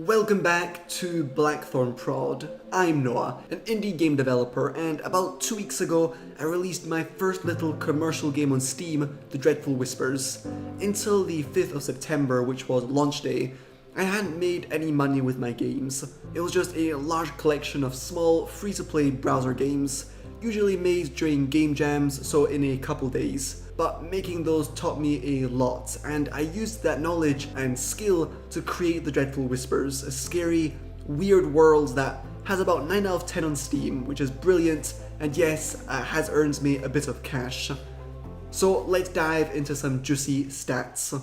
Welcome back to Blackthornprod. I'm Noah, an indie game developer, and about 2 weeks ago I released my first little commercial game on Steam, The Dreadful Whispers. Until the 5th of September, which was launch day, I hadn't made any money with my games. It was just a large collection of small, free-to-play browser games, usually made during game jams, so in a couple days. But making those taught me a lot, and I used that knowledge and skill to create The Dreadful Whispers, a scary, weird world that has about 9 out of 10 on Steam, which is brilliant, and yes, has earned me a bit of cash. So let's dive into some juicy stats.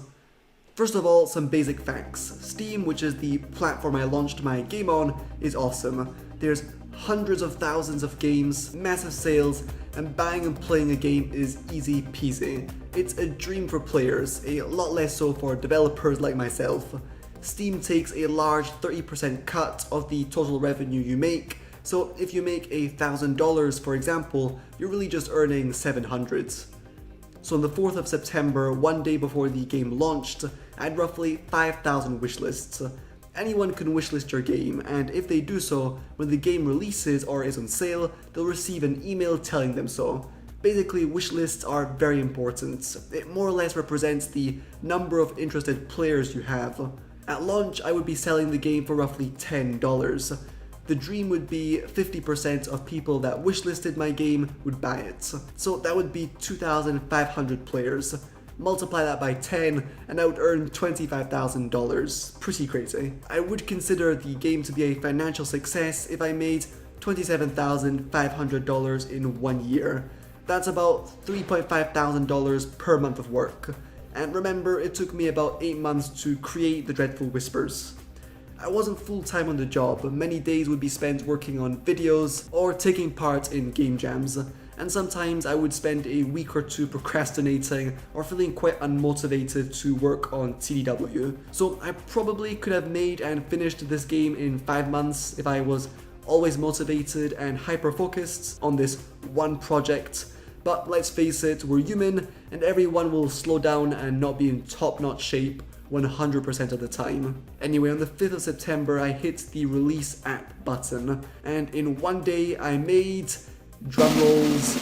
First of all, some basic facts. Steam, which is the platform I launched my game on, is awesome. There's hundreds of thousands of games, massive sales, and buying and playing a game is easy peasy. It's a dream for players, a lot less so for developers like myself. Steam takes a large 30% cut of the total revenue you make, so if you make $1,000 for example, you're really just earning $700. So on the 4th of September, one day before the game launched, I had roughly 5,000 wishlists. Anyone can wishlist your game, and if they do so, when the game releases or is on sale, they'll receive an email telling them so. Basically, wishlists are very important. It more or less represents the number of interested players you have. At launch, I would be selling the game for roughly $10. The dream would be 50% of people that wishlisted my game would buy it. So that would be 2,500 players. Multiply that by 10 and I would earn $25,000. Pretty crazy. I would consider the game to be a financial success if I made $27,500 in 1 year. That's about $3,500 per month of work. And remember, it took me about 8 months to create The Dreadful Whispers. I wasn't full-time on the job, many days would be spent working on videos or taking part in game jams. And sometimes I would spend a week or two procrastinating or feeling quite unmotivated to work on TDW. So I probably could have made and finished this game in 5 months if I was always motivated and hyper-focused on this one project. But let's face it, we're human and everyone will slow down and not be in top-notch shape 100% of the time. Anyway, on the 5th of September I hit the release app button, and in one day I made, drumrolls,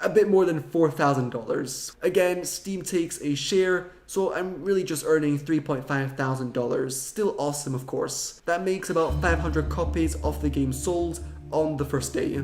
a bit more than $4,000. Again, Steam takes a share, so I'm really just earning $3,500. Still awesome, of course. That makes about 500 copies of the game sold on the first day.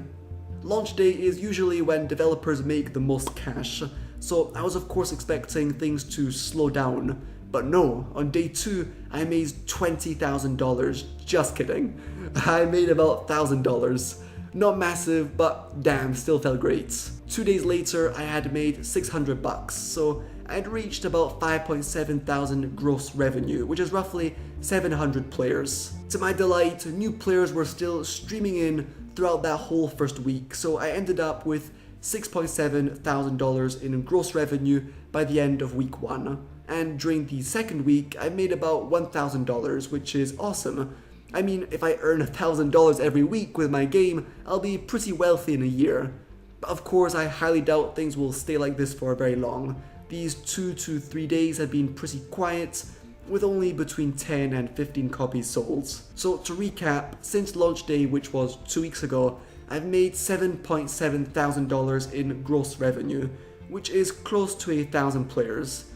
Launch day is usually when developers make the most cash, so I was of course expecting things to slow down. But no, on day 2 I made $20,000. Just kidding. I made about $1,000. Not massive, but damn, still felt great. 2 days later, I had made $600, so I'd reached about 5.7 thousand gross revenue, which is roughly 700 players. To my delight, new players were still streaming in throughout that whole first week, so I ended up with $6.7 thousand in gross revenue by the end of week 1. And during the second week, I made about $1,000, which is awesome. I mean, if I earn $1,000 every week with my game, I'll be pretty wealthy in a year. But of course, I highly doubt things will stay like this for very long. These 2 to 3 days have been pretty quiet, with only between 10 and 15 copies sold. So to recap, since launch day, which was 2 weeks ago, I've made $7.7 thousand in gross revenue, which is close to 1,000 players.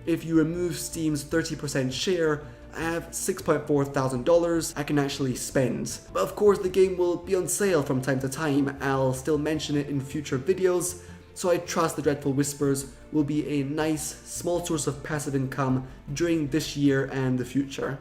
If you remove Steam's 30% share, I have $6.4 thousand I can actually spend. But of course the game will be on sale from time to time, I'll still mention it in future videos, so I trust The Dreadful Whispers will be a nice, small source of passive income during this year and the future.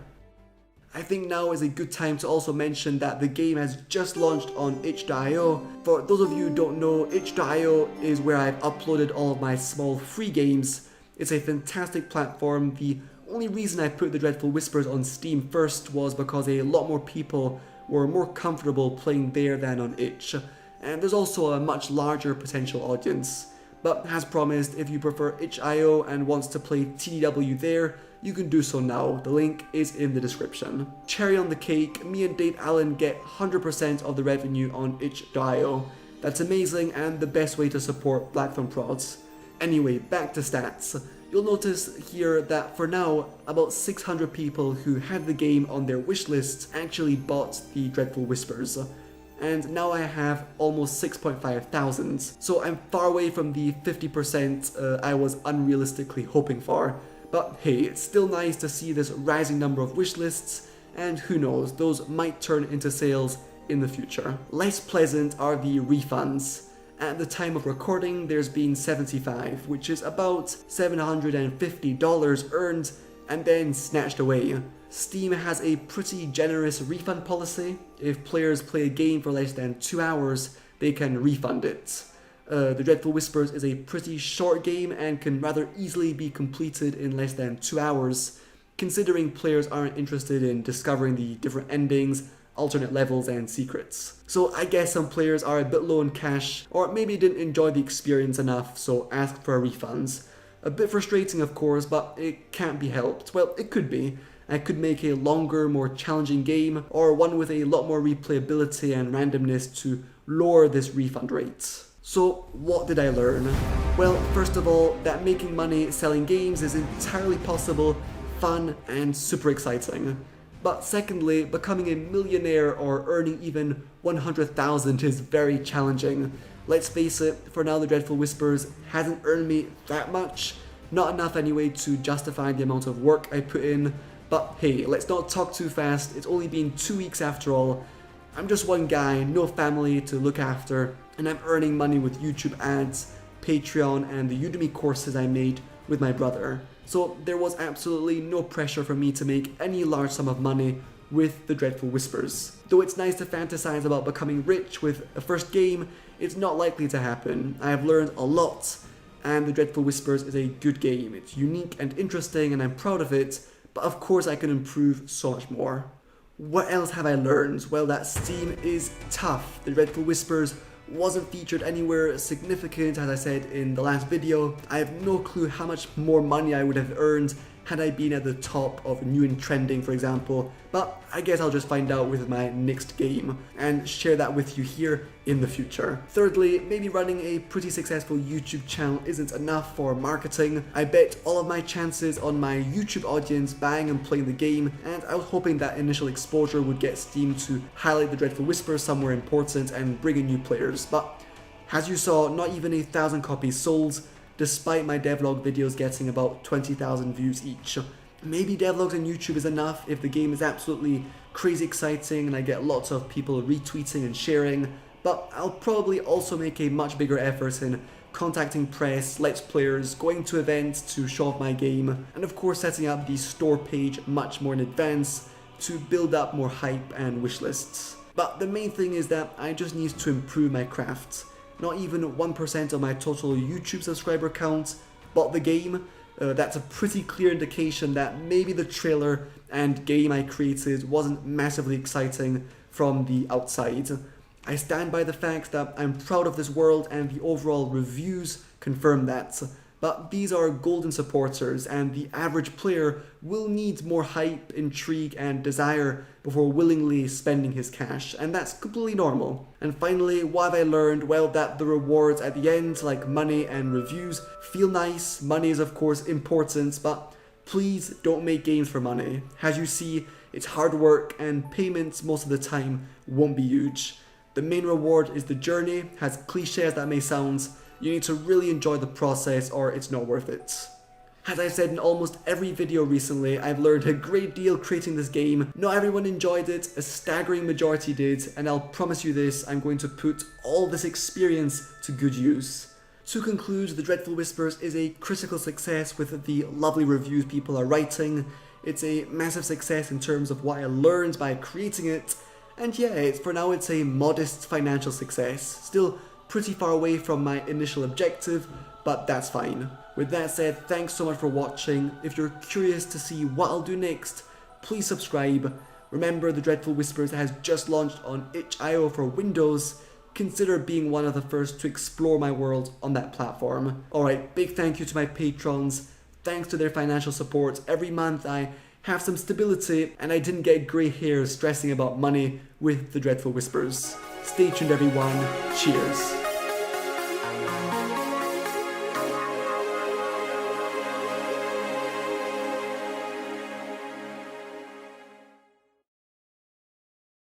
I think now is a good time to also mention that the game has just launched on itch.io. For those of you who don't know, itch.io is where I've uploaded all of my small free games. It's a fantastic platform. The only reason I put The Dreadful Whispers on Steam first was because a lot more people were more comfortable playing there than on itch. And there's also a much larger potential audience. But as promised, if you prefer itch.io and wants to play TDW there, you can do so now. The link is in the description. Cherry on the cake, me and Dave Allen get 100% of the revenue on itch.io. That's amazing and the best way to support Blackthornprods. Anyway, back to stats. you'll notice here that for now, about 600 people who had the game on their wish list actually bought the Dreadful Whispers. And now I have almost 6.5 thousand, so I'm far away from the 50% I was unrealistically hoping for. But hey, it's still nice to see this rising number of wish lists, and who knows, those might turn into sales in the future. Less pleasant are the refunds. At the time of recording, there's been 75, which is about $750 earned and then snatched away. Steam has a pretty generous refund policy. If players play a game for less than 2 hours, they can refund it. The Dreadful Whispers is a pretty short game and can rather easily be completed in less than 2 hours, considering players aren't interested in discovering the different endings, alternate levels and secrets. So I guess some players are a bit low in cash, or maybe didn't enjoy the experience enough, so asked for refunds. A bit frustrating of course, but it can't be helped. Well, it could be. I could make a longer, more challenging game, or one with a lot more replayability and randomness to lower this refund rate. So what did I learn? Well, first of all, that making money selling games is entirely possible, fun and super exciting. But secondly, becoming a millionaire or earning even 100,000 is very challenging. Let's face it, for now the Dreadful Whispers hasn't earned me that much, not enough anyway to justify the amount of work I put in. But hey, let's not talk too fast, it's only been 2 weeks after all. I'm just one guy, no family to look after, and I'm earning money with YouTube ads, Patreon and the Udemy courses I made with my brother. So there was absolutely no pressure for me to make any large sum of money with the Dreadful Whispers. Though it's nice to fantasize about becoming rich with a first game, it's not likely to happen. I have learned a lot, and the Dreadful Whispers is a good game. It's unique and interesting and I'm proud of it, but of course I can improve so much more. What else have I learned? Well, that Steam is tough. The Dreadful Whispers wasn't featured anywhere significant, as I said in the last video. I have no clue how much more money I would have earned had I been at the top of new and trending, for example, but I guess I'll just find out with my next game and share that with you here in the future. Thirdly, maybe running a pretty successful YouTube channel isn't enough for marketing. I bet all of my chances on my YouTube audience buying and playing the game, and I was hoping that initial exposure would get Steam to highlight the Dreadful Whispers somewhere important and bring in new players, but as you saw, not even 1,000 copies sold, despite my devlog videos getting about 20,000 views each. Maybe devlogs on YouTube is enough if the game is absolutely crazy exciting and I get lots of people retweeting and sharing, but I'll probably also make a much bigger effort in contacting press, let's players, going to events to show off my game, and of course setting up the store page much more in advance to build up more hype and wish lists. But the main thing is that I just need to improve my craft. Not even 1% of my total YouTube subscriber count bought the game. That's a pretty clear indication that maybe the trailer and game I created wasn't massively exciting from the outside. I stand by the fact that I'm proud of this world and the overall reviews confirm that. But these are golden supporters and the average player will need more hype, intrigue and desire before willingly spending his cash, and that's completely normal. And finally, what have I learned? Well, that the rewards at the end, like money and reviews, feel nice. Money is of course important, but please don't make games for money. As you see, it's hard work and payments most of the time won't be huge. The main reward is the journey, as cliche as that may sound. You need to really enjoy the process or it's not worth it. As I've said in almost every video recently, I've learned a great deal creating this game. Not everyone enjoyed it, a staggering majority did, and I'll promise you this, I'm going to put all this experience to good use. To conclude, The Dreadful Whispers is a critical success with the lovely reviews people are writing. It's a massive success in terms of what I learned by creating it, and yeah, for now it's a modest financial success. Still pretty far away from my initial objective, but that's fine. With that said, thanks so much for watching. If you're curious to see what I'll do next, please subscribe. Remember, The Dreadful Whispers has just launched on itch.io for Windows. Consider being one of the first to explore my world on that platform. Alright, big thank you to my patrons. Thanks to their financial support, every month I have some stability and I didn't get grey hairs stressing about money with The Dreadful Whispers. Stay tuned everyone, cheers.